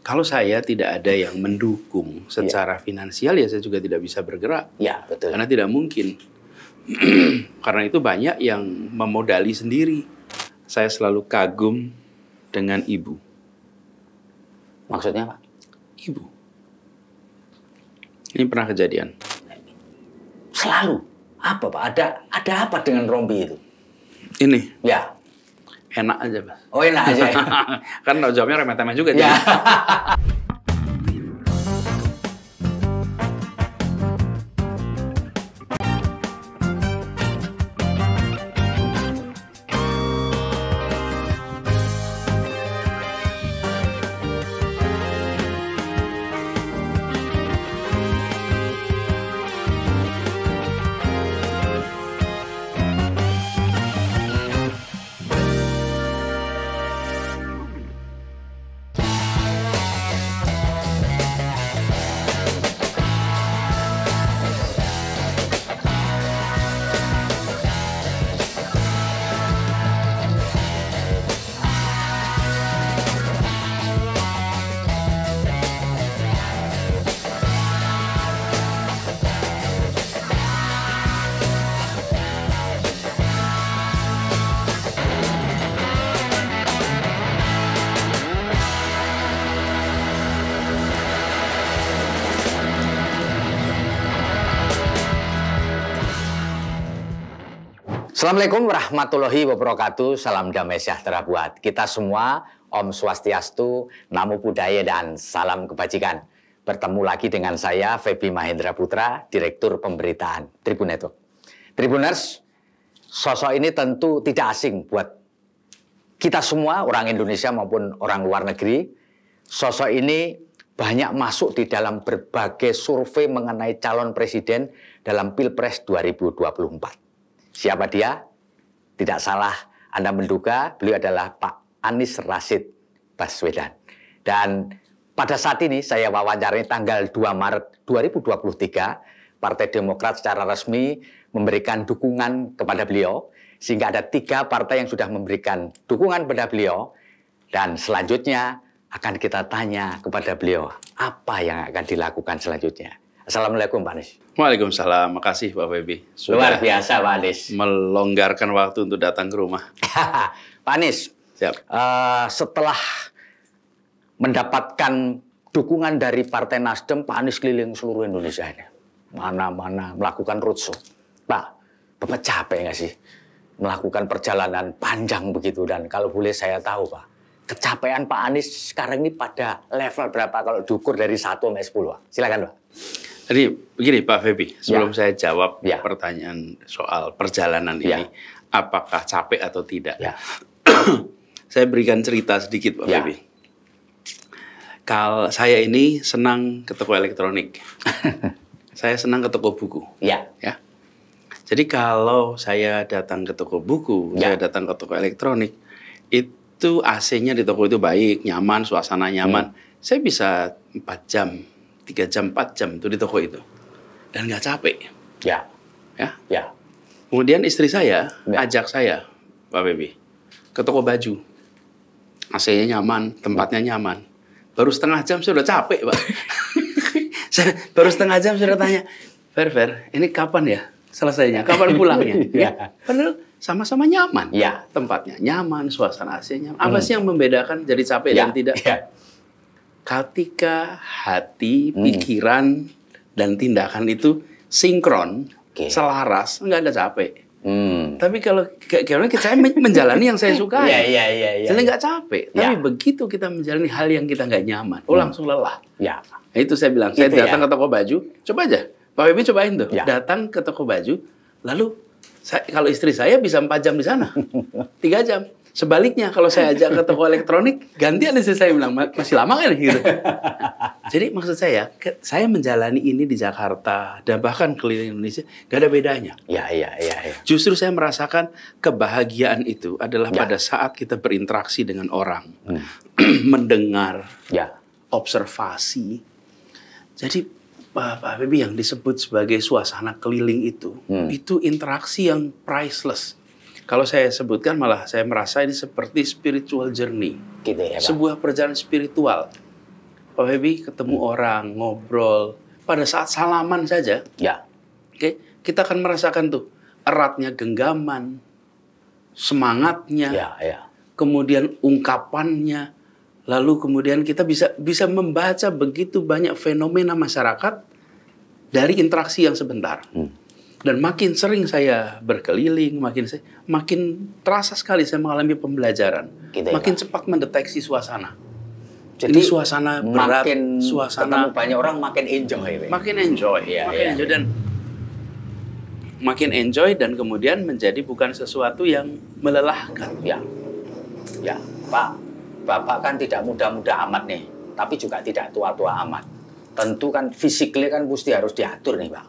Kalau saya tidak ada yang mendukung secara finansial, ya saya juga tidak bisa bergerak. Ya, betul. Karena tidak mungkin. Karena itu banyak yang memodali sendiri. Saya selalu kagum dengan ibu. Maksudnya, Pak? Ibu. Ini pernah kejadian. Selalu? Apa, Pak? Ada apa dengan Rompi itu? Ini. Ya. Enak aja, Mas. Oh, enak aja. Kan jawabnya remeh-temeh juga. Ya. Assalamualaikum warahmatullahi wabarakatuh. Salam damai sejahtera buat kita semua. Om Swastiastu, Namo Buddhaya, dan salam kebajikan. Bertemu lagi dengan saya, Feby Mahendra Putra, Direktur Pemberitaan Tribun Network. Tribuners, sosok ini tentu tidak asing buat kita semua, orang Indonesia maupun orang luar negeri. Sosok ini banyak masuk di dalam berbagai survei mengenai calon presiden dalam Pilpres 2024. Siapa dia? Tidak salah Anda menduga, beliau adalah Pak Anies Rashid Baswedan. Dan pada saat ini saya wawancarai tanggal 2 Maret 2023, Partai Demokrat secara resmi memberikan dukungan kepada beliau, sehingga ada 3 partai yang sudah memberikan dukungan kepada beliau. Dan selanjutnya akan kita tanya kepada beliau, apa yang akan dilakukan selanjutnya. Assalamualaikum Pak Anies. Waalaikumsalam. Makasih Pak Feby. Luar biasa Pak Anies. Melonggarkan waktu untuk datang ke rumah. Pak Anies, siap. Setelah mendapatkan dukungan dari Partai Nasdem, Pak Anies keliling seluruh Indonesia ini. Mana-mana melakukan roadshow. Pak, Bapak capek nggak sih melakukan perjalanan panjang begitu? Dan kalau boleh saya tahu Pak, kecapean Pak Anies sekarang ini pada level berapa kalau diukur dari 1 sampai 10? Silakan Pak. Jadi begini Pak Feby, sebelum saya jawab pertanyaan soal perjalanan ini, apakah capek atau tidak? Saya berikan cerita sedikit Pak Feby. Kalau saya ini senang ke toko elektronik, saya senang ke toko buku. Ya. Jadi kalau saya datang ke toko buku, saya datang ke toko elektronik, itu AC-nya di toko itu baik, nyaman, suasana nyaman. Saya bisa 4 jam. 3 jam, 4 jam itu di toko itu. Dan nggak capek. Ya. Kemudian istri saya ajak saya, Pak Feby, ke toko baju. AC-nya nyaman, tempatnya nyaman. Baru setengah jam saya udah capek, Pak. Baru setengah jam saya udah tanya, Fer, ini kapan ya selesainya? Kapan pulangnya? Padahal sama-sama nyaman. Tempatnya nyaman, suasana AC nyaman. Apa sih yang membedakan jadi capek dan tidak? Ketika hati, pikiran, dan tindakan itu sinkron, selaras, nggak ada capek. Tapi kalau saya menjalani yang saya suka, saya nggak capek. Tapi begitu kita menjalani hal yang kita nggak nyaman, langsung lelah. Nah, itu saya bilang, saya datang ke toko baju, coba aja, Pak Feby cobain tuh, datang ke toko baju, lalu kalau istri saya bisa 4 jam di sana, 3 jam. Sebaliknya, kalau saya ajak ke toko elektronik, gantian istri saya bilang, masih lama kan? Gitu. Jadi maksud saya menjalani ini di Jakarta, dan bahkan keliling Indonesia, gak ada bedanya. Justru saya merasakan kebahagiaan itu adalah pada saat kita berinteraksi dengan orang, mendengar, observasi. Jadi, Pak Feby, yang disebut sebagai suasana keliling itu interaksi yang priceless. Kalau saya sebutkan malah saya merasa ini seperti spiritual journey. Gitu ya, Pak? Sebuah perjalanan spiritual. Pak Feby ketemu orang, ngobrol, pada saat salaman saja, oke, kita akan merasakan tuh eratnya genggaman, semangatnya, kemudian ungkapannya, lalu kemudian kita bisa membaca begitu banyak fenomena masyarakat dari interaksi yang sebentar. Dan makin sering saya berkeliling, makin terasa sekali saya mengalami pembelajaran. Gitu ya, makin cepat mendeteksi suasana. Jadi suasana berat, suasana ketemu banyak orang makin enjoy. Makin enjoy, enjoy dan makin enjoy dan kemudian menjadi bukan sesuatu yang melelahkan. Ya, Pak, Bapak kan tidak muda-muda amat nih, tapi juga tidak tua-tua amat. Tentu kan fisiknya kan mesti harus diatur nih, Pak.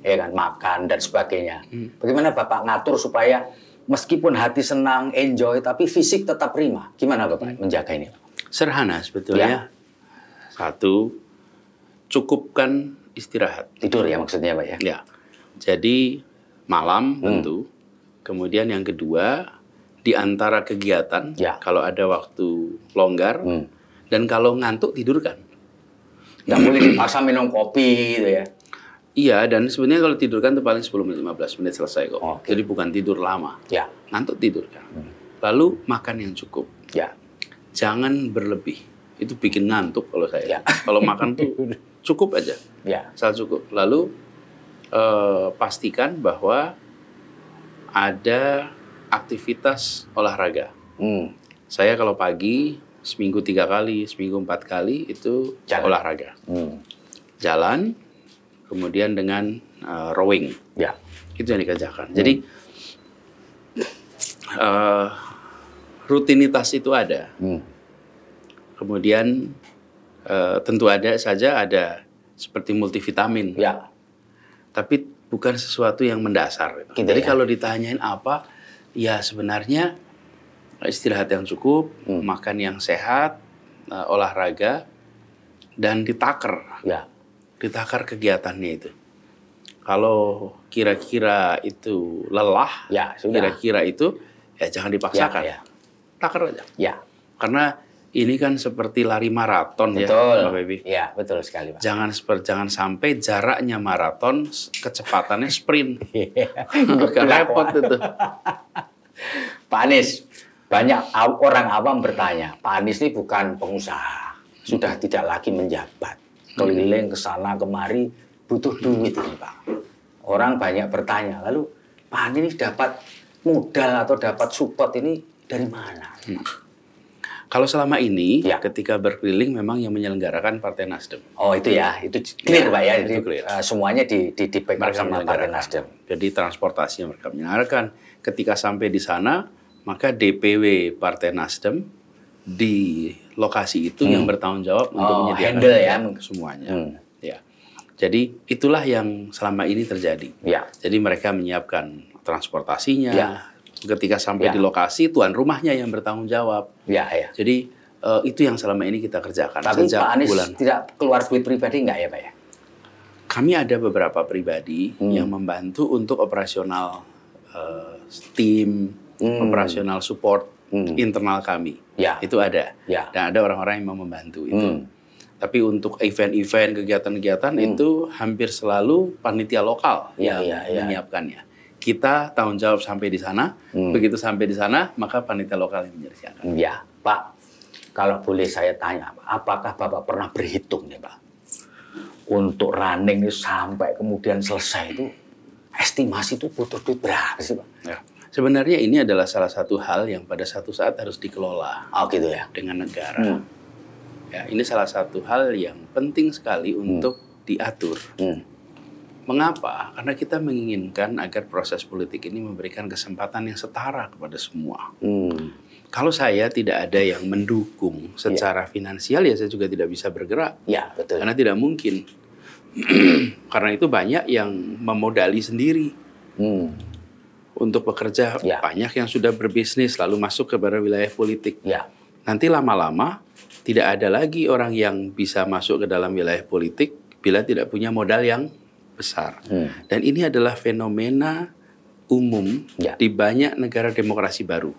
Ya kan, makan dan sebagainya. Bagaimana Bapak ngatur supaya meskipun hati senang, enjoy, tapi fisik tetap prima? Gimana Bapak menjaga ini, Pak? Serhana sebetulnya. Satu, cukupkan istirahat. Tidur ya maksudnya, Pak ya? Ya. Jadi malam tentu. Kemudian yang kedua, di antara kegiatan, kalau ada waktu longgar, dan kalau ngantuk tidurkan. Nggak boleh dipaksa minum kopi gitu ya? Iya, dan sebenarnya kalau tidurkan itu paling 10 menit, 15 menit selesai kok. Jadi bukan tidur lama. Ngantuk tidurkan. Lalu makan yang cukup. Jangan berlebih. Itu bikin ngantuk kalau saya. Kalau makan tuh cukup aja. Asal cukup. Lalu pastikan bahwa ada aktivitas olahraga. Saya kalau pagi seminggu 3 kali, seminggu 4 kali itu olahraga. Jalan, kemudian dengan rowing. Itu yang dikerjakan. Jadi rutinitas itu ada. Kemudian tentu ada seperti multivitamin. Tapi bukan sesuatu yang mendasar. Jadi kalau ditanyain apa, ya sebenarnya istirahat yang cukup, makan yang sehat, olahraga, dan ditakar. Ditakar kegiatannya itu. Kalau kira-kira itu lelah, kira-kira itu, ya jangan dipaksakan. Takar aja. Karena ini kan seperti lari maraton. Betul. Pak Feby. Ya, betul sekali, Pak. Jangan sampai jaraknya maraton, kecepatannya sprint. Agak repot itu. Pak Anies, banyak orang awam bertanya, Pak Anies ini bukan pengusaha, sudah tidak lagi menjabat, keliling ke sana kemari, butuh duit ini, Pak. Orang banyak bertanya, lalu Pak Anies dapat modal atau dapat support ini dari mana? Kalau selama ini, ketika berkeliling memang yang menyelenggarakan Partai Nasdem. Oh itu ya, itu clear Pak ya, itu clear. Semuanya dipegang sama Partai Nasdem. Jadi transportasi yang mereka menyelenggarakan. Ketika sampai di sana, maka DPW Partai Nasdem di lokasi itu yang bertanggung jawab untuk menyediakan semuanya. Jadi itulah yang selama ini terjadi. Jadi mereka menyiapkan transportasinya. Ketika sampai di lokasi, tuan rumahnya yang bertanggung jawab. Jadi itu yang selama ini kita kerjakan. Tapi Pak Anies tidak keluar duit pribadi nggak ya Pak ya? Kami ada beberapa pribadi yang membantu untuk operasional tim, operasional support internal kami. Itu ada. Dan ada orang-orang yang mau membantu itu. Tapi untuk event-event, kegiatan-kegiatan itu hampir selalu panitia lokal yang menyiapkannya. Kita tanggung jawab sampai di sana. Begitu sampai di sana, maka panitia lokal yang menyelesaikan. Ya, Pak. Kalau boleh saya tanya, apakah Bapak pernah berhitung nih, Pak? Untuk running itu sampai kemudian selesai itu, estimasi itu butuh duit berapa sih, Pak? Sebenarnya ini adalah salah satu hal yang pada satu saat harus dikelola. Gitu ya? Dengan negara. Ini salah satu hal yang penting sekali untuk diatur. Mengapa? Karena kita menginginkan agar proses politik ini memberikan kesempatan yang setara kepada semua. Kalau saya tidak ada yang mendukung secara finansial, ya saya juga tidak bisa bergerak. Betul. Karena tidak mungkin. Karena itu banyak yang memodali sendiri. Untuk bekerja, banyak yang sudah berbisnis lalu masuk kepada wilayah politik. Nanti lama-lama tidak ada lagi orang yang bisa masuk ke dalam wilayah politik bila tidak punya modal yang besar. Dan ini adalah fenomena umum di banyak negara demokrasi baru.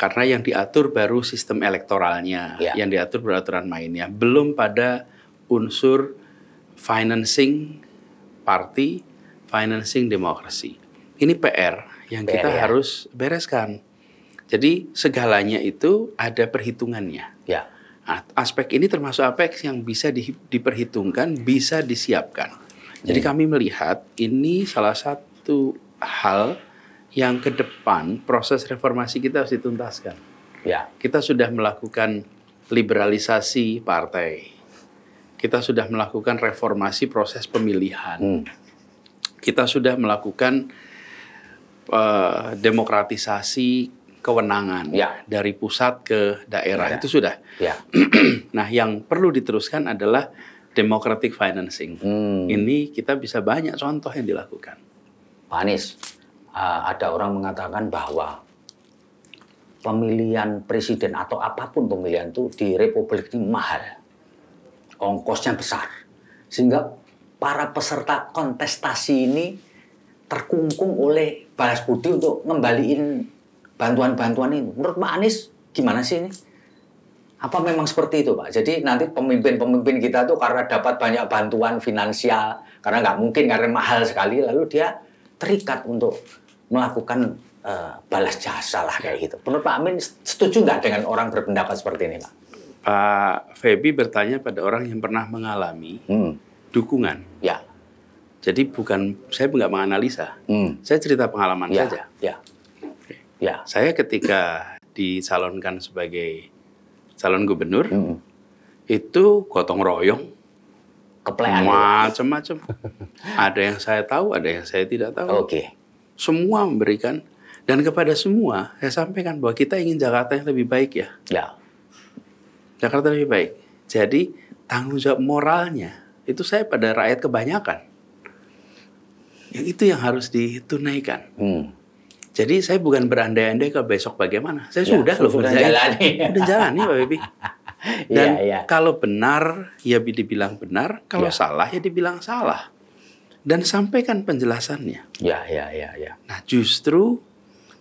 Karena yang diatur baru sistem elektoralnya, yang diatur peraturan mainnya, belum pada unsur financing party, financing demokrasi. Ini PR yang kita harus bereskan. Jadi segalanya itu ada perhitungannya. Ya. Nah, aspek ini termasuk aspek yang bisa diperhitungkan, bisa disiapkan. Jadi kami melihat ini salah satu hal yang ke depan proses reformasi kita harus dituntaskan. Ya. Kita sudah melakukan liberalisasi partai. Kita sudah melakukan reformasi proses pemilihan. Kita sudah melakukan demokratisasi kewenangan dari pusat ke daerah. Itu sudah. Nah, yang perlu diteruskan adalah democratic financing. Ini kita bisa banyak contoh yang dilakukan. Pak Anies, ada orang mengatakan bahwa pemilihan presiden atau apapun pemilihan itu di Republik ini mahal, ongkosnya besar, sehingga para peserta kontestasi ini terkungkung oleh balas budi untuk ngembaliin bantuan-bantuan ini. Menurut Pak Anies gimana sih ini? Apa memang seperti itu, Pak? Jadi nanti pemimpin-pemimpin kita tuh karena dapat banyak bantuan finansial, karena nggak mungkin, karena mahal sekali, lalu dia terikat untuk melakukan balas jasa lah kayak gitu. Menurut Pak Amin, setuju nggak dengan orang berpendapat seperti ini, Pak? Pak Feby bertanya pada orang yang pernah mengalami dukungan. Ya. Jadi saya nggak menganalisa, saya cerita pengalaman saja. Saya ketika dicalonkan sebagai calon gubernur, itu gotong royong, macam-macam. Ada yang saya tahu, ada yang saya tidak tahu. Semua memberikan, dan kepada semua saya sampaikan bahwa kita ingin Jakarta yang lebih baik ya. Jakarta lebih baik. Jadi tanggung jawab moralnya itu saya pada rakyat kebanyakan. Yang itu yang harus ditunaikan. Jadi saya bukan berandai-andai ke besok bagaimana. Saya sudah jalani. Sudah jalani, Pak Bebi. Dan kalau benar, ya dibilang benar. Kalau salah, ya dibilang salah. Dan sampaikan penjelasannya. Nah, justru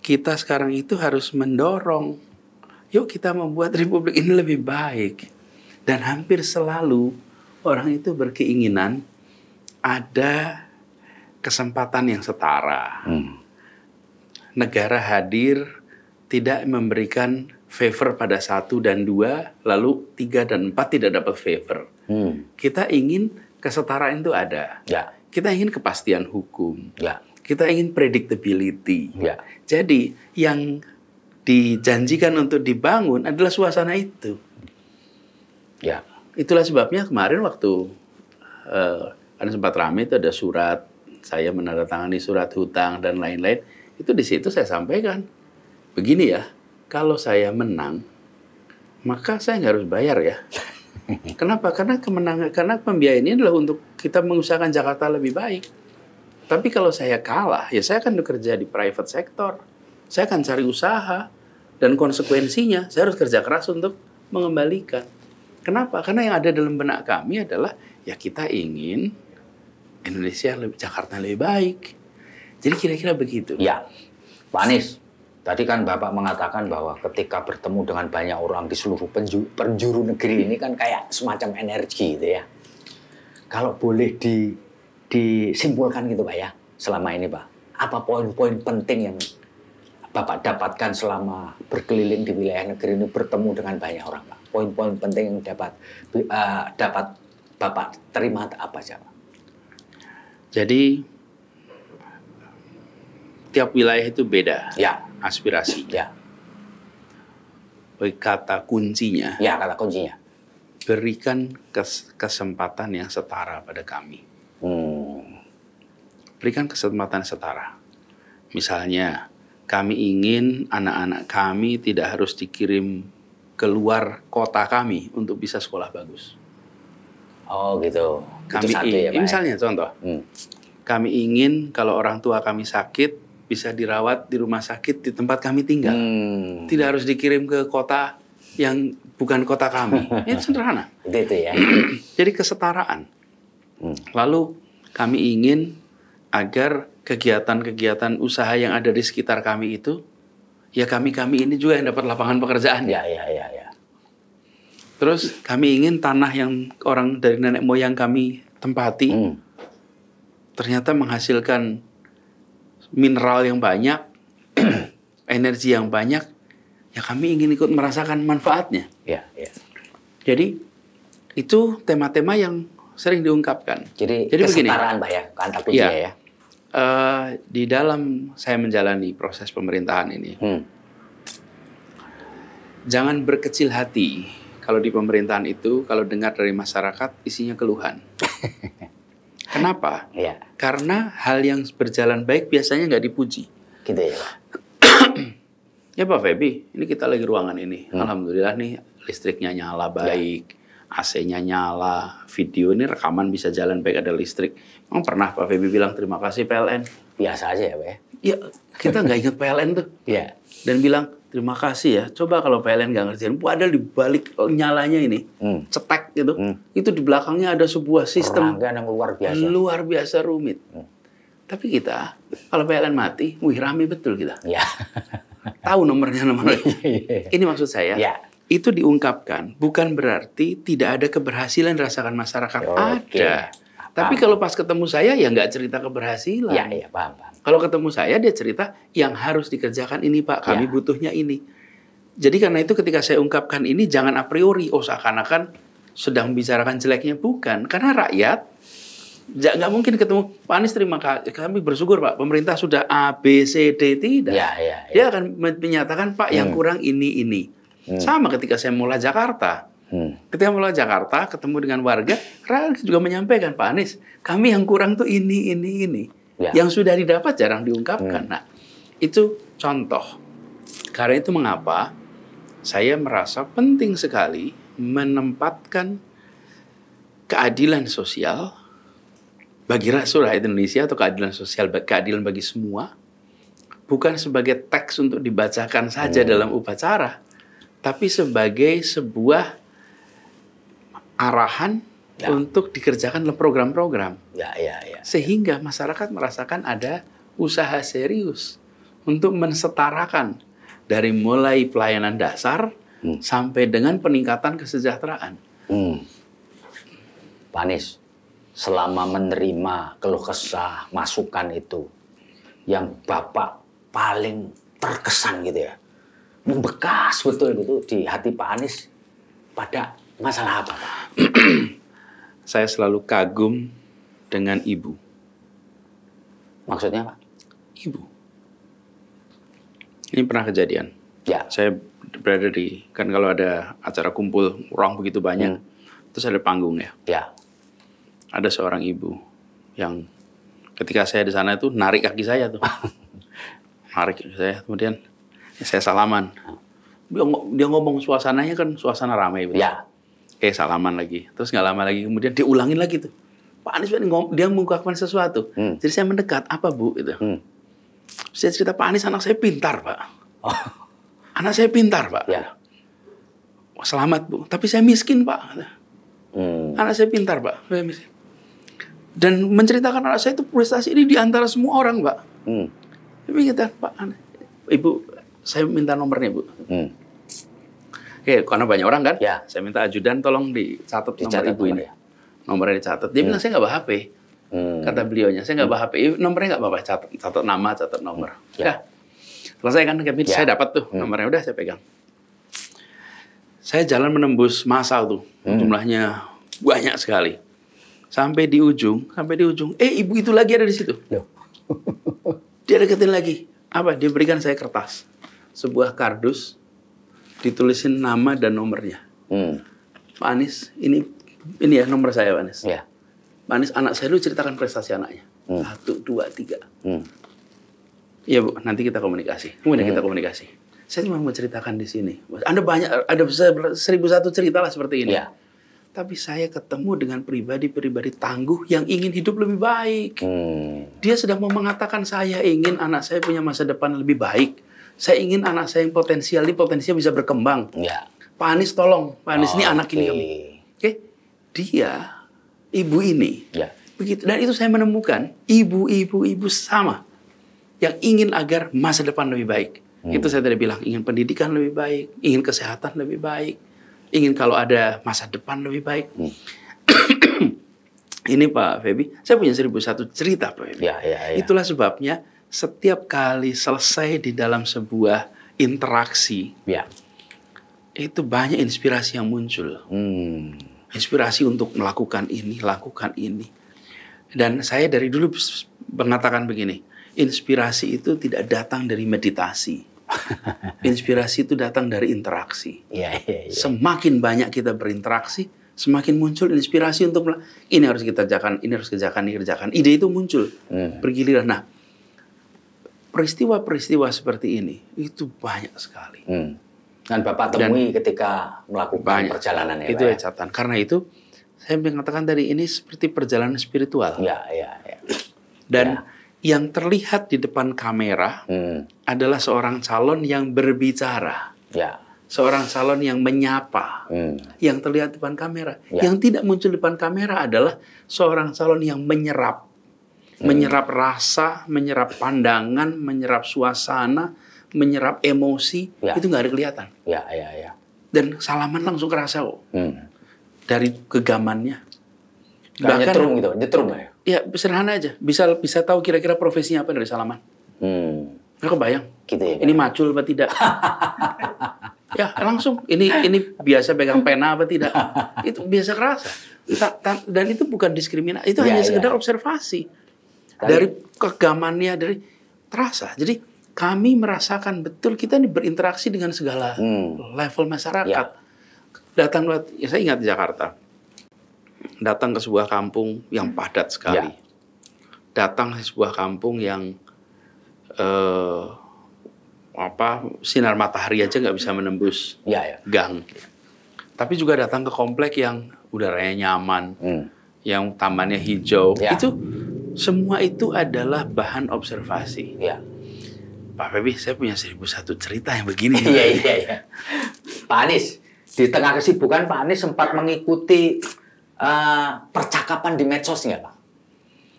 kita sekarang itu harus mendorong. Yuk kita membuat Republik ini lebih baik. Dan hampir selalu orang itu berkeinginan ada kesempatan yang setara. Negara hadir tidak memberikan favor pada 1 dan 2, lalu 3 dan 4 tidak dapat favor. Kita ingin kesetaraan itu ada. Kita ingin kepastian hukum. Kita ingin predictability. Jadi yang dijanjikan untuk dibangun adalah suasana itu. Itulah sebabnya kemarin waktu ada sempat ramai itu ada surat, saya menandatangani surat hutang dan lain-lain. Itu di situ saya sampaikan, begini ya, kalau saya menang, maka saya nggak harus bayar ya. Kenapa? Karena pembiayaan ini adalah untuk kita mengusahakan Jakarta lebih baik. Tapi kalau saya kalah, ya saya akan bekerja di private sector. Saya akan cari usaha, dan konsekuensinya saya harus kerja keras untuk mengembalikan. Kenapa? Karena yang ada dalam benak kami adalah, ya kita ingin Indonesia Jakarta lebih baik. Jadi kira-kira begitu. Pak Anies, tadi kan Bapak mengatakan bahwa ketika bertemu dengan banyak orang di seluruh penjuru negeri ini kan kayak semacam energi gitu ya. Kalau boleh disimpulkan gitu Pak ya, selama ini Pak, apa poin-poin penting yang Bapak dapatkan selama berkeliling di wilayah negeri ini bertemu dengan banyak orang Pak? Poin-poin penting yang dapat Bapak terima apa saja Pak? Jadi tiap wilayah itu beda aspirasi. Kata kuncinya. Kata kuncinya. Berikan kesempatan yang setara pada kami. Berikan kesempatan setara. Misalnya, kami ingin anak-anak kami tidak harus dikirim keluar kota kami untuk bisa sekolah bagus. Oh gitu. Kami ingin, misalnya contoh, kami ingin kalau orang tua kami sakit bisa dirawat di rumah sakit di tempat kami tinggal. Tidak harus dikirim ke kota yang bukan kota kami. Itu sederhana. Itu ya. Jadi kesetaraan. Lalu kami ingin agar kegiatan-kegiatan usaha yang ada di sekitar kami itu ya kami ini juga yang dapat lapangan pekerjaan. Ya. Terus kami ingin tanah yang orang dari nenek moyang kami tempati ternyata menghasilkan mineral yang banyak, energi yang banyak. Ya kami ingin ikut merasakan manfaatnya. Ya. Jadi itu tema-tema yang sering diungkapkan. Jadi kesetaraan, Pak ya, kata kuncinya ya. Di dalam saya menjalani proses pemerintahan ini, jangan berkecil hati. Kalau di pemerintahan itu, kalau dengar dari masyarakat, isinya keluhan. Kenapa? Ya. Karena hal yang berjalan baik biasanya nggak dipuji. Gitu ya, Pak. Ya Pak Febi, ini kita lagi ruangan ini. Alhamdulillah nih listriknya nyala baik, AC-nya nyala, video ini rekaman bisa jalan baik, ada listrik. Emang pernah Pak Febi bilang terima kasih PLN? Biasa aja ya, Pak ya. Ya, kita nggak ingat PLN tuh. Iya. Dan bilang terima kasih ya. Coba kalau PLN nggak ngerjain, padahal di balik nyalanya ini, cetek gitu, itu di belakangnya ada sebuah sistem yang luar biasa rumit. Tapi kita, kalau PLN mati, wih rame betul kita. Ya. Tahu nomornya. Ini maksud saya. Ya. Itu diungkapkan bukan berarti tidak ada keberhasilan dirasakan masyarakat. Ada. Tapi kalau pas ketemu saya ya nggak cerita keberhasilan. Iya, paham. Kalau ketemu saya dia cerita yang harus dikerjakan ini Pak, kami butuhnya ini. Jadi karena itu ketika saya ungkapkan ini jangan a priori seakan-akan sedang bicarakan jeleknya, bukan. Karena rakyat nggak mungkin ketemu Pak Anies terima kasih, kami bersyukur Pak pemerintah sudah A, B, C, D, tidak. Dia akan menyatakan Pak yang kurang ini. Sama ketika saya mulai Jakarta. Ketika mulai Jakarta, ketemu dengan warga, rakyat juga menyampaikan, Pak Anies, kami yang kurang tuh ini. Ya. Yang sudah didapat jarang diungkapkan. Nah, itu contoh. Karena itu mengapa saya merasa penting sekali menempatkan keadilan sosial bagi rakyat Indonesia atau keadilan sosial, keadilan bagi semua, bukan sebagai teks untuk dibacakan saja dalam upacara, tapi sebagai sebuah arahan untuk dikerjakan dalam program-program. Sehingga masyarakat merasakan ada usaha serius untuk mensetarakan dari mulai pelayanan dasar sampai dengan peningkatan kesejahteraan. Pak Anies, selama menerima keluh kesah, masukan itu, yang Bapak paling terkesan gitu ya, membekas betul gitu di hati Pak Anies pada masalah apa, Pak? Saya selalu kagum dengan ibu. Maksudnya, Pak? Ibu. Ini pernah kejadian. Ya. Saya berada kan kalau ada acara kumpul orang begitu banyak, terus ada panggung ya. Ya. Ada seorang ibu yang ketika saya di sana itu narik kaki saya tuh. Narik kaki saya, kemudian saya salaman. Dia ngomong suasananya kan suasana ramai. Betul? Ya. Salaman lagi. Terus nggak lama lagi kemudian diulangin lagi tuh. Pak Anies dia mengungkapkan sesuatu. Jadi saya mendekat, apa Bu? Gitu. Saya cerita, Pak Anies anak saya pintar Pak. Anak saya pintar Pak. Ya. Selamat Bu. Tapi saya miskin Pak. Anak saya pintar Pak. Saya miskin. Dan menceritakan anak saya itu prestasi ini di antara semua orang Pak. Tapi kita Pak Ibu, saya minta nomornya Bu. Oke, karena banyak orang kan, saya minta ajudan tolong dicatat nomor ibu ini. Ya. Nomornya dicatat. Dia bilang saya nggak bawa HP. Kata beliaunya, saya nggak bawa HP. Nomornya nggak apa-apa, catat nama, catat nomor. Udah. Selesai kan, saya dapat tuh nomornya. Udah saya pegang. Saya jalan menembus masa tuh, jumlahnya banyak sekali. Sampai di ujung, ibu itu lagi ada di situ. Dia deketin lagi. Apa? Dia berikan saya kertas, sebuah kardus. Ditulisin nama dan nomornya. Pak Anies, ini ya nomor saya Pak Anies. Ya. Pak Anies, anak saya dulu ceritakan prestasi anaknya. 1, 2, 3. Iya Bu, nanti kita komunikasi. Kemudian kita komunikasi. Saya cuma mau ceritakan di sini. Ada 1001 cerita lah seperti ini. Ya. Tapi saya ketemu dengan pribadi-pribadi tangguh yang ingin hidup lebih baik. Dia sedang mau mengatakan saya ingin anak saya punya masa depan lebih baik. Saya ingin anak saya yang potensial bisa berkembang. Ya. Pak Anies tolong, Pak Anies ini anak ini kami. Oke, dia, ibu ini, begitu. Dan itu saya menemukan ibu-ibu sama yang ingin agar masa depan lebih baik. Itu saya tadi bilang, ingin pendidikan lebih baik, ingin kesehatan lebih baik, ingin kalau ada masa depan lebih baik. Ini Pak Feby, saya punya 1001 cerita Pak Feby. Itulah sebabnya setiap kali selesai di dalam sebuah interaksi, itu banyak inspirasi yang muncul. Inspirasi untuk melakukan ini, lakukan ini. Dan saya dari dulu mengatakan begini, inspirasi itu tidak datang dari meditasi. Inspirasi itu datang dari interaksi. Semakin banyak kita berinteraksi, semakin muncul inspirasi untuk ini harus kita kerjakan, ini harus kerjakan, ini kerjakan. Ide itu muncul bergiliran. Nah, peristiwa-peristiwa seperti ini itu banyak sekali. Dan Bapak temui ketika melakukan perjalanan itu ya, catatan. Karena itu saya mengatakan tadi ini seperti perjalanan spiritual. Dan yang terlihat di depan kamera adalah seorang calon yang berbicara. Seorang calon yang menyapa. Yang terlihat di depan kamera. Yang tidak muncul di depan kamera adalah seorang calon yang menyerap. Menyerap rasa, menyerap pandangan, menyerap suasana, menyerap emosi. Itu nggak ada kelihatan. Dan salaman langsung kerasa kok. Dari kegamannya. Bahkan nyetrum ya? Ya, sederhana aja. Bisa tahu kira-kira profesinya apa dari salaman. Nggak kebayang. Gitu ya, ini macul apa tidak? Ya, langsung. Ini biasa pegang pena apa tidak? Itu biasa kerasa. Dan itu bukan diskriminasi. Itu hanya sekedar observasi. Dari kegamannya, dari terasa. Jadi kami merasakan betul kita ini berinteraksi dengan segala level masyarakat. Datang, saya ingat di Jakarta. Datang ke sebuah kampung yang padat sekali. Datang ke sebuah kampung yang sinar matahari aja nggak bisa menembus gang. Tapi juga datang ke komplek yang udaranya nyaman, yang tamannya hijau. Itu semua itu adalah bahan observasi. Pak Feby, saya punya 1001 cerita yang begini. Pak Anies, di tengah kesibukan Pak Anies sempat mengikuti percakapan di medsos nggak Pak?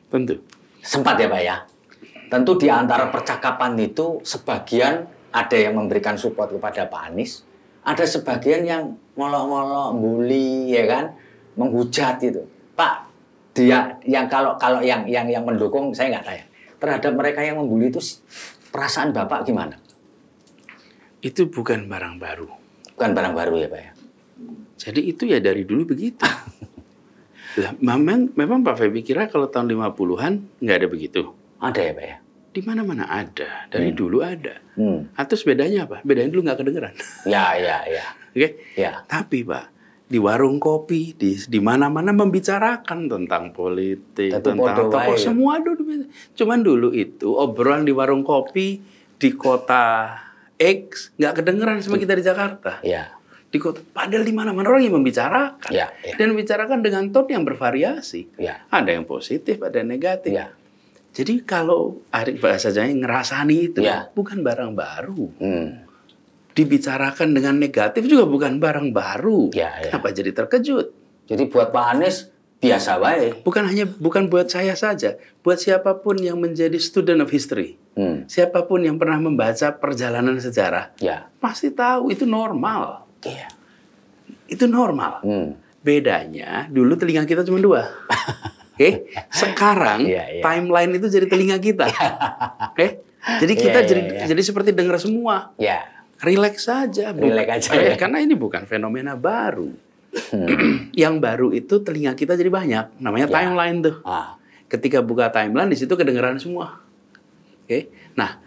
Tentu. Sempat ya Pak ya? Tentu di antara percakapan itu sebagian ada yang memberikan support kepada Pak Anies, ada sebagian yang ngolok-ngolok, bully, ya kan, menghujat itu. Pak, dia yang kalau yang mendukung saya nggak tanya. Terhadap mereka yang membuli itu perasaan Bapak gimana? Itu bukan barang baru. Bukan barang baru ya Pak ya? Jadi itu ya dari dulu begitu. Lah, memang Pak Feby kira kalau tahun 50-an nggak ada begitu? Ada ya Pak ya? Di mana-mana ada. Dari dulu ada. Atau bedanya apa? Bedanya dulu nggak kedengeran. Oke? Tapi Pak, di warung kopi, di mana-mana membicarakan tentang politik, tentang tokoh, semua dulu. Cuman dulu itu obrolan di warung kopi di kota X nggak kedengeran sama kita di Jakarta. Di kota, padahal di mana-mana orang yang membicarakan. Dan membicarakan dengan tone yang bervariasi. Ada yang positif, ada yang negatif. Jadi kalau Arik bahasa Jawa ngerasani itu bukan barang baru. Dibicarakan dengan negatif juga bukan barang baru. Kenapa jadi terkejut? Jadi buat Pak Anies biasa baik. Bukan buat saya saja, buat siapapun yang menjadi student of history, siapapun yang pernah membaca perjalanan sejarah, pasti tahu itu normal. Itu normal. Bedanya dulu telinga kita cuma 2. Sekarang timeline itu jadi telinga kita. Jadi kita jadi seperti dengar semua. Relax saja. Karena ini bukan fenomena baru. Yang baru itu telinga kita jadi banyak. Namanya timeline tuh. Ketika buka timeline di situ kedengeran semua. Nah,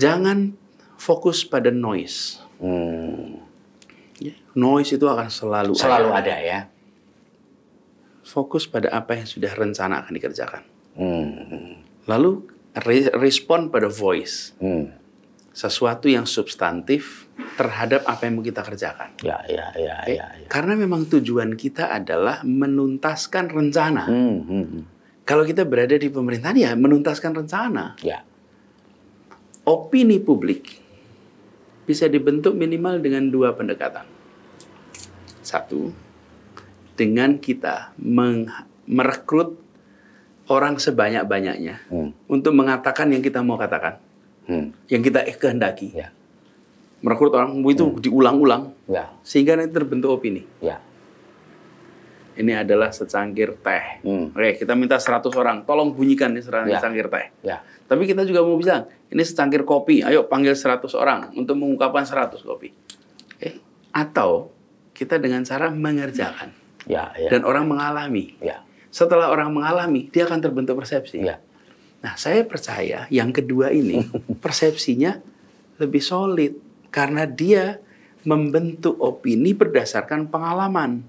jangan fokus pada noise. Noise itu akan selalu ada ya. Fokus pada apa yang sudah rencana akan dikerjakan. Lalu respon pada voice. Sesuatu yang substantif terhadap apa yang mau kita kerjakan. Karena memang tujuan kita adalah menuntaskan rencana. Kalau kita berada di pemerintahan ya menuntaskan rencana. Opini publik bisa dibentuk minimal dengan 2 pendekatan. 1, dengan kita merekrut orang sebanyak-banyaknya untuk mengatakan yang kita mau katakan. yang kita kehendaki. Ya. Merekrut orang itu diulang-ulang sehingga nanti terbentuk opini. Ya. Ini adalah secangkir teh. Oke, kita minta 100 orang, tolong bunyikan nih secangkir teh. Ya. Tapi kita juga mau bilang, ini secangkir kopi, ayo panggil 100 orang untuk mengungkapkan 100 kopi. Atau kita dengan cara mengerjakan. Dan orang mengalami. Setelah orang mengalami, dia akan terbentuk persepsi. Nah, saya percaya yang kedua ini persepsinya lebih solid karena dia membentuk opini berdasarkan pengalaman,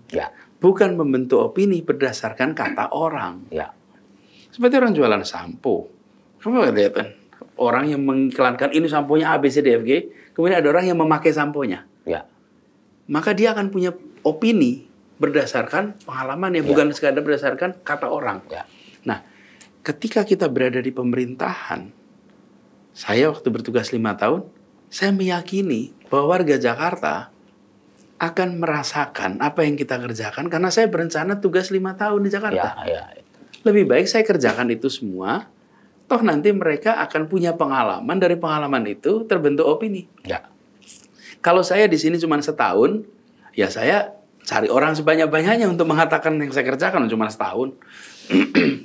bukan membentuk opini berdasarkan kata orang. Seperti orang jualan sampo, kamu lihat kan orang yang mengiklankan ini samponya A B C D F G, kemudian ada orang yang memakai samponya, maka dia akan punya opini berdasarkan pengalaman ya, bukan sekadar berdasarkan kata orang. Nah, ketika kita berada di pemerintahan, saya waktu bertugas 5 tahun, saya meyakini bahwa warga Jakarta akan merasakan apa yang kita kerjakan karena saya berencana tugas 5 tahun di Jakarta. Lebih baik saya kerjakan itu semua, toh nanti mereka akan punya pengalaman, dari pengalaman itu terbentuk opini. Kalau saya di sini cuma setahun, ya saya cari orang sebanyak-banyaknya untuk mengatakan yang saya kerjakan cuma setahun.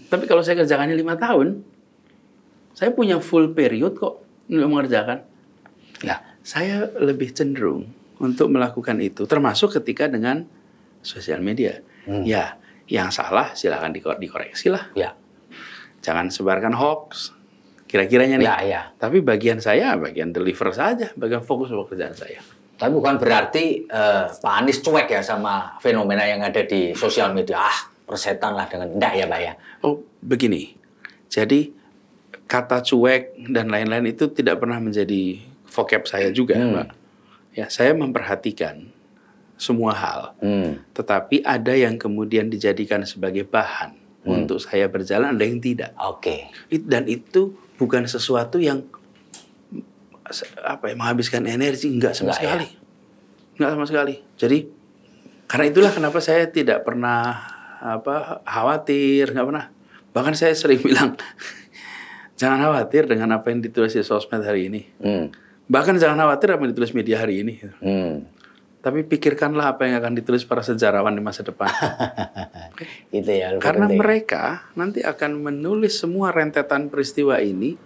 Tapi kalau saya kerjakannya 5 tahun, saya punya full period kok untuk mengerjakan. Saya lebih cenderung untuk melakukan itu, termasuk ketika dengan sosial media. Ya, yang salah silakan dikoreksi lah. Jangan sebarkan hoax. Kira-kiranya nih. Tapi bagian saya, bagian deliver saja, bagian fokus pekerjaan saya. Tapi bukan berarti Pak Anies cuek ya sama fenomena yang ada di sosial media. Persetan lah dengan enggak ya, Pak ya? Oh, begini. Jadi kata cuek dan lain-lain itu tidak pernah menjadi vocab saya juga, Pak. Ya, saya memperhatikan semua hal. Tetapi ada yang kemudian dijadikan sebagai bahan untuk saya berjalan, ada yang tidak. Dan itu bukan sesuatu yang menghabiskan energi, enggak sama sekali. Enggak sama sekali. Jadi karena itulah kenapa saya tidak pernah khawatir, enggak pernah. Bahkan saya sering bilang jangan khawatir dengan apa yang ditulis di sosmed hari ini. Bahkan jangan khawatir apa yang ditulis media hari ini. Tapi pikirkanlah apa yang akan ditulis para sejarawan di masa depan. Itu ya. Karena mereka nanti akan menulis semua rentetan peristiwa ini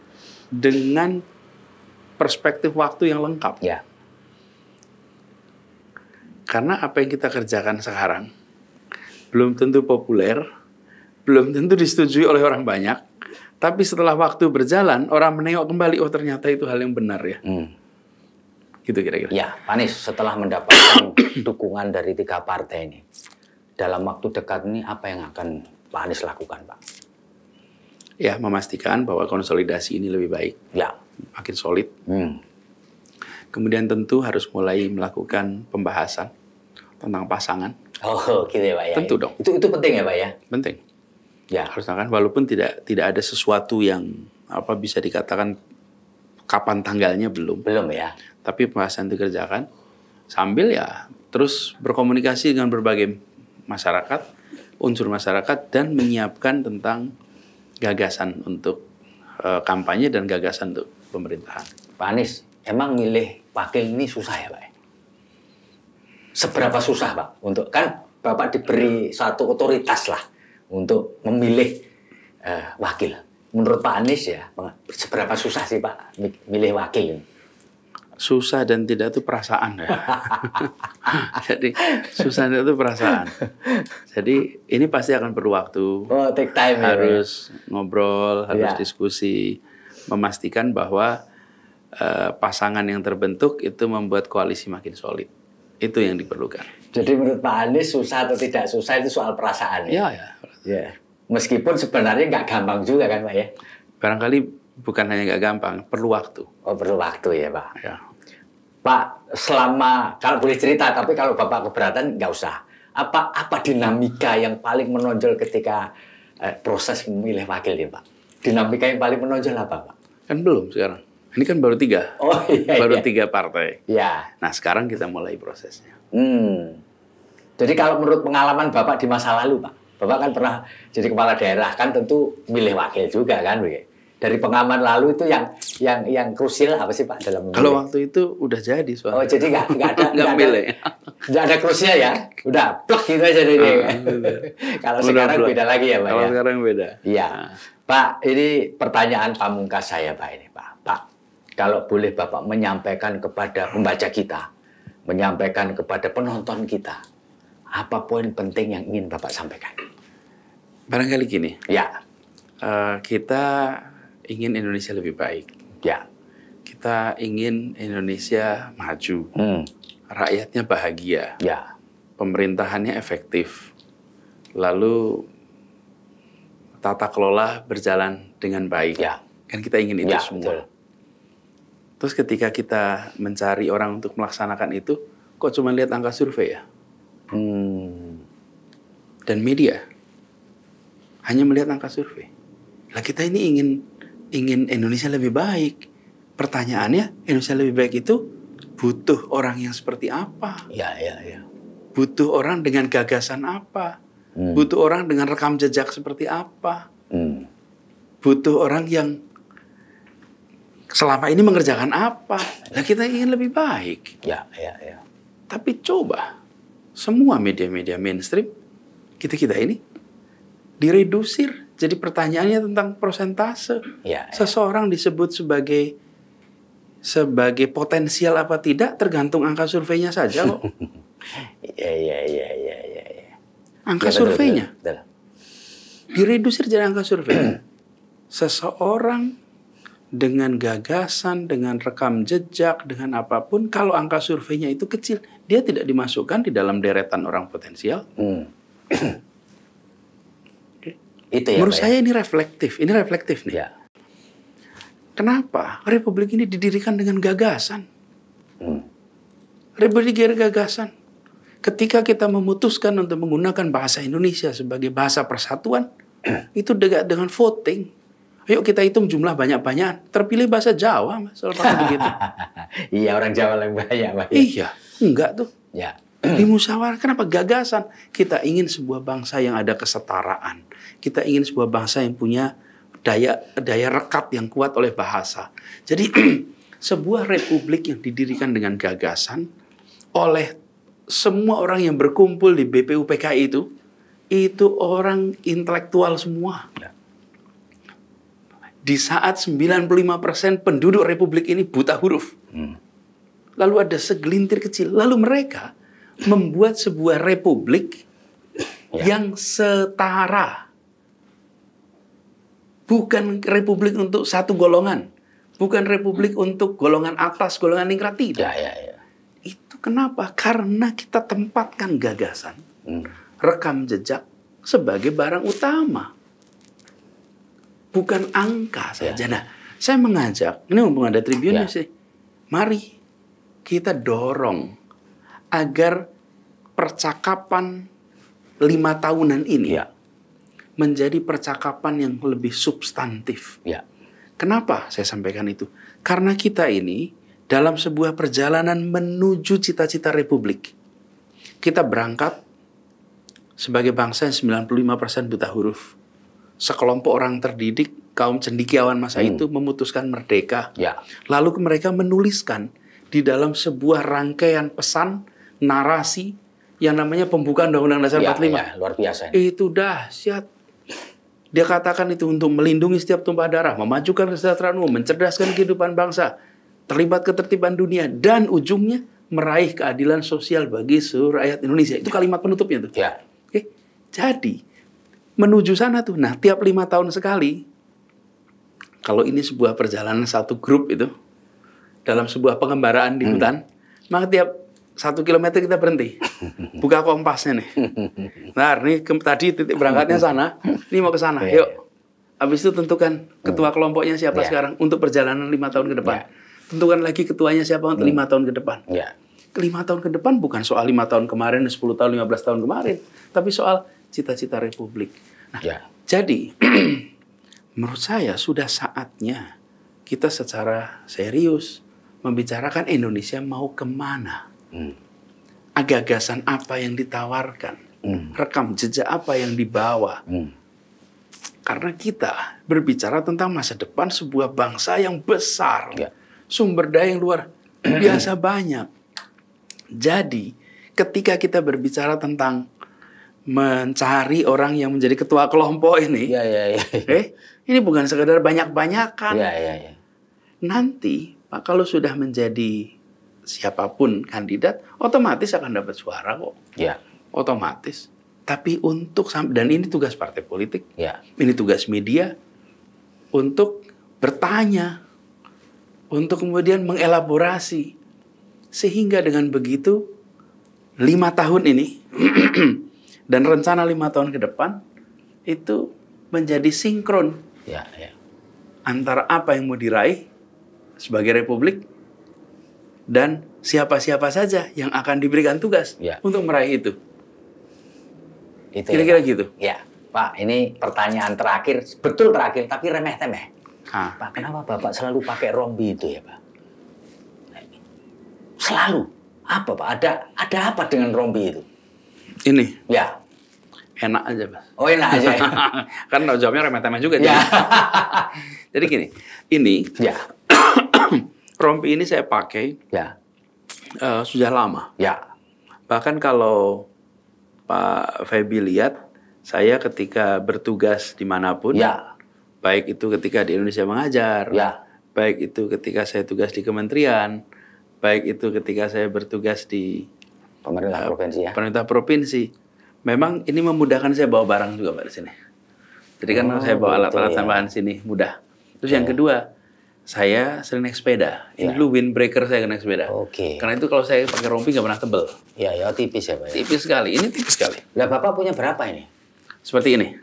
dengan perspektif waktu yang lengkap. Karena apa yang kita kerjakan sekarang belum tentu populer, belum tentu disetujui oleh orang banyak, tapi setelah waktu berjalan, orang menengok kembali, oh ternyata itu hal yang benar ya. Gitu kira-kira. Ya, Pak Anies, setelah mendapatkan dukungan dari 3 partai ini, dalam waktu dekat ini apa yang akan Pak Anies lakukan, Pak? Ya, memastikan bahwa konsolidasi ini lebih baik. Makin solid. Kemudian tentu harus mulai melakukan pembahasan tentang pasangan. Oh, gitu ya, Pak ya. Tentu dong. Itu penting ya, Pak ya? Penting. Harus kan, walaupun tidak ada sesuatu yang bisa dikatakan kapan tanggalnya belum. Belum ya. Tapi pembahasan dikerjakan sambil ya terus berkomunikasi dengan berbagai masyarakat, unsur masyarakat, dan menyiapkan tentang gagasan untuk kampanye dan gagasan untuk pemerintahan. Pak Anies, emang milih wakil ini susah ya, Pak? Seberapa susah, Pak? Untuk kan Bapak diberi satu otoritas lah untuk memilih wakil. Menurut Pak Anies ya, seberapa susah sih Pak milih wakil ini? Susah dan tidak itu perasaan ya. Jadi susah dan itu perasaan. Jadi ini pasti akan perlu waktu. Oh, take time. Harus ngobrol, harus diskusi, memastikan bahwa pasangan yang terbentuk itu membuat koalisi makin solid. Itu yang diperlukan. Jadi menurut Pak Anies susah atau tidak susah itu soal perasaan ya? Ya. Meskipun sebenarnya nggak gampang juga kan Pak ya? Barangkali bukan hanya nggak gampang, perlu waktu. Oh, perlu waktu ya Pak? Ya. Pak, selama, kalau boleh cerita, tapi kalau Bapak keberatan nggak usah. Apa dinamika yang paling menonjol ketika proses memilih wakil ini Pak? Dinamika yang paling menonjol apa Pak? Kan belum sekarang. Ini kan baru 3. Oh, iya, baru 3 partai. Ya. Nah sekarang kita mulai prosesnya. Jadi kalau menurut pengalaman Bapak di masa lalu Pak, Bapak kan pernah jadi kepala daerah, kan tentu milih wakil juga kan, dari pengalaman lalu itu yang yang krusial apa sih Pak dalam memilih? Kalau waktu itu udah jadi soalnya. Oh, jadi nggak ada krusial ya? Udah plek gitu aja deh. Kalau sekarang beda lagi ya Pak. Kalau sekarang beda. Iya. Pak, ini pertanyaan pamungkas saya Pak ini Pak. Pak, kalau boleh Bapak menyampaikan kepada pembaca kita, menyampaikan kepada penonton kita, apa poin penting yang ingin Bapak sampaikan? Barangkali gini. Ya. Kita ingin Indonesia lebih baik. Ya. Kita ingin Indonesia maju. Rakyatnya bahagia. Ya. Pemerintahannya efektif. Lalu tata kelola berjalan dengan baik. Ya. Kan kita ingin itu ya, semua. Betul. Terus ketika kita mencari orang untuk melaksanakan itu, kok cuma lihat angka survei ya? Dan media hanya melihat angka survei. Lah kita ini ingin Indonesia lebih baik. Pertanyaannya, Indonesia lebih baik itu butuh orang yang seperti apa? Ya. Butuh orang dengan gagasan apa? Butuh orang dengan rekam jejak seperti apa? Butuh orang yang selama ini mengerjakan apa? Nah kita ingin lebih baik. Ya. Tapi coba semua media-media mainstream kita ini diredusir. Jadi pertanyaannya tentang persentase. Ya. Seseorang disebut sebagai potensial apa tidak tergantung angka surveinya saja kok. Iya. Angka surveinya. Betul. Diredusir jadi angka survei. Seseorang dengan gagasan, dengan rekam jejak, dengan apapun, kalau angka surveinya itu kecil, dia tidak dimasukkan di dalam deretan orang potensial. Itu ya, menurut saya ini reflektif nih. Ya. Kenapa Republik ini didirikan dengan gagasan? Republik gagasan. Ketika kita memutuskan untuk menggunakan bahasa Indonesia sebagai bahasa persatuan, itu dengan voting. Ayo kita hitung jumlah banyak-banyak. Terpilih bahasa Jawa, Mas. Selepas begitu. Iya, orang Jawa yang banyak. Iya, enggak tuh. Ya. Di musyawarah, kenapa gagasan? Kita ingin sebuah bangsa yang ada kesetaraan. Kita ingin sebuah bangsa yang punya daya rekat yang kuat oleh bahasa. Jadi sebuah republik yang didirikan dengan gagasan oleh semua orang yang berkumpul di BPUPKI itu orang intelektual semua. Di saat 95% penduduk republik ini buta huruf. Lalu ada segelintir kecil. Lalu mereka membuat sebuah republik yang setara. Bukan republik untuk satu golongan. Bukan republik untuk golongan atas, golongan ningrat. Tidak. Itu kenapa? Karena kita tempatkan gagasan, rekam jejak sebagai barang utama. Bukan angka saja. Nah, saya mengajak, ini mumpung ada tribunnya sih, mari kita dorong agar percakapan 5 tahunan ini menjadi percakapan yang lebih substantif. Kenapa saya sampaikan itu? Karena kita ini dalam sebuah perjalanan menuju cita-cita republik. Kita berangkat sebagai bangsa yang 95% buta huruf. Sekelompok orang terdidik, kaum cendekiawan masa itu memutuskan merdeka. Lalu mereka menuliskan di dalam sebuah rangkaian pesan, narasi yang namanya pembukaan Undang-Undang Dasar 45. Luar biasa. Itu dahsyat. Dia katakan itu untuk melindungi setiap tumpah darah, memajukan kesejahteraan umum, mencerdaskan kehidupan bangsa, terlibat ketertiban dunia, dan ujungnya meraih keadilan sosial bagi seluruh rakyat Indonesia. Itu kalimat penutupnya tuh. Oke. Jadi menuju sana tuh, nah tiap 5 tahun sekali, kalau ini sebuah perjalanan satu grup itu, dalam sebuah pengembaraan di hutan, maka tiap 1 kilometer kita berhenti, buka kompasnya nih. Nah, ini tadi titik berangkatnya sana, ini mau ke sana, yuk. Habis itu tentukan ketua kelompoknya siapa sekarang untuk perjalanan 5 tahun ke depan. Tentukan lagi ketuanya siapa untuk 5 tahun ke depan. 5 tahun ke depan bukan soal 5 tahun kemarin, 10 tahun, 15 tahun kemarin, tapi soal cita-cita republik. Nah, jadi menurut saya sudah saatnya kita secara serius membicarakan Indonesia mau kemana. Gagasan apa yang ditawarkan, rekam jejak apa yang dibawa. Karena kita berbicara tentang masa depan sebuah bangsa yang besar. Sumber daya yang luar biasa banyak. Jadi, ketika kita berbicara tentang mencari orang yang menjadi ketua kelompok ini, ini bukan sekedar banyak-banyakan. Nanti, Pak, kalau sudah menjadi siapapun kandidat, otomatis akan dapat suara kok. Otomatis. Tapi dan ini tugas partai politik, ini tugas media, untuk bertanya, untuk kemudian mengelaborasi. Sehingga dengan begitu, 5 tahun ini, dan rencana 5 tahun ke depan, itu menjadi sinkron. Antara apa yang mau diraih sebagai republik, dan siapa-siapa saja yang akan diberikan tugas untuk meraih itu. Kira-kira gitu. Ya, Pak, ini pertanyaan terakhir, betul terakhir, tapi remeh-temeh. Pak, kenapa Bapak selalu pakai rompi itu ya, Pak? Selalu. Apa, Pak? Ada apa dengan rompi itu? Ini? Ya. Enak aja, Pak. Oh, enak aja. Kan jawabnya remeh-temeh juga. Jadi gini, ini rompi ini saya pakai sudah lama. Bahkan kalau Pak Feby lihat, saya ketika bertugas dimanapun, baik itu ketika di Indonesia mengajar, baik itu ketika saya tugas di kementerian, baik itu ketika saya bertugas di pemerintah provinsi, memang ini memudahkan saya bawa barang juga, Pak, di sini. Jadi kan saya bawa alat-alat tambahan sini, mudah. Terus yang kedua, saya sering naik sepeda. Ini dulu windbreaker saya naik sepeda. Karena itu kalau saya pakai rompi nggak pernah tebel. Tipis ya, Pak. Tipis sekali. Ini tipis sekali. Lah, Bapak punya berapa ini? Seperti ini.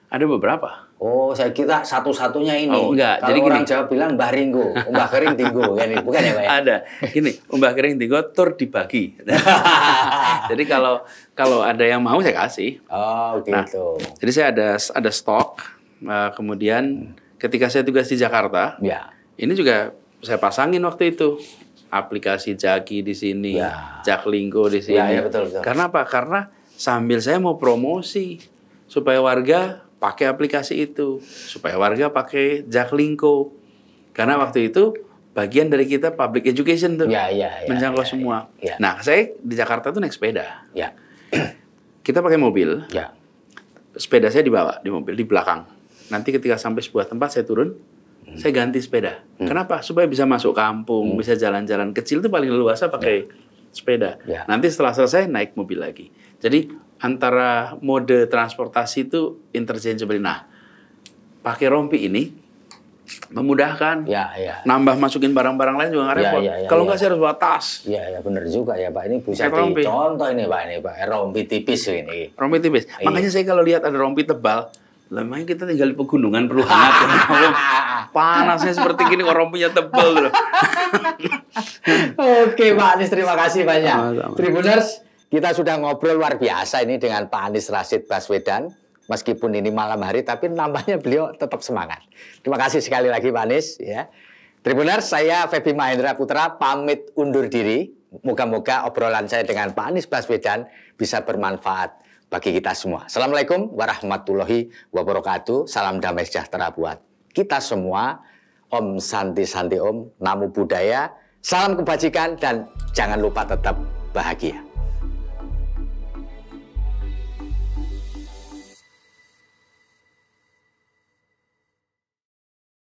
Ada beberapa. Oh, saya kira satu-satunya ini. Oh, enggak. Kalau jadi orang gini. Jawa bilang mbah ringgo, mbah kering tinggo, bukan ya, Pak? Ada. Gini, mbah kering tinggo tur dibagi. Jadi kalau ada yang mau saya kasih. Oh, gitu. Nah, jadi saya ada stok. Kemudian ketika saya tugas di Jakarta, ini juga saya pasangin waktu itu aplikasi Jaki di sini, Jaklingko di sini. Betul. Karena apa? Karena sambil saya mau promosi supaya warga pakai aplikasi itu, supaya warga pakai Jaklingko. Karena waktu itu bagian dari kita public education tuh, menjangkau semua. Nah, saya di Jakarta tuh naik sepeda. Kita pakai mobil. Sepeda saya dibawa di mobil di belakang. Nanti ketika sampai sebuah tempat saya turun. Saya ganti sepeda. Kenapa? Supaya bisa masuk kampung, bisa jalan-jalan kecil itu paling leluasa pakai sepeda. Nanti setelah selesai naik mobil lagi. Jadi antara mode transportasi itu interchangeable. Nah, pakai rompi ini memudahkan. Nambah masukin barang-barang lain juga nggak repot. Kalau nggak saya harus bawa tas. Benar juga ya, Pak. Ini bisa dicontoh ini, Pak. Rompi tipis ini. Rompi tipis. Makanya saya kalau lihat ada rompi tebal, lemahnya kita tinggal di pegunungan perlu hangat. Panasnya seperti gini, orang punya tebal. Oke, Pak Anies, terima kasih banyak. Tribuners, kita sudah ngobrol luar biasa ini dengan Pak Anies Rashid Baswedan. Meskipun ini malam hari, tapi nampaknya beliau tetap semangat. Terima kasih sekali lagi, Pak Anies. Tribuners, saya Feby Mahendra Putra pamit undur diri. Moga-moga obrolan saya dengan Pak Anies Baswedan bisa bermanfaat bagi kita semua. Assalamualaikum warahmatullahi wabarakatuh. Salam damai sejahtera buat kita semua. Om Santi Santi Om, Namo Buddhaya. Salam kebajikan dan jangan lupa tetap bahagia.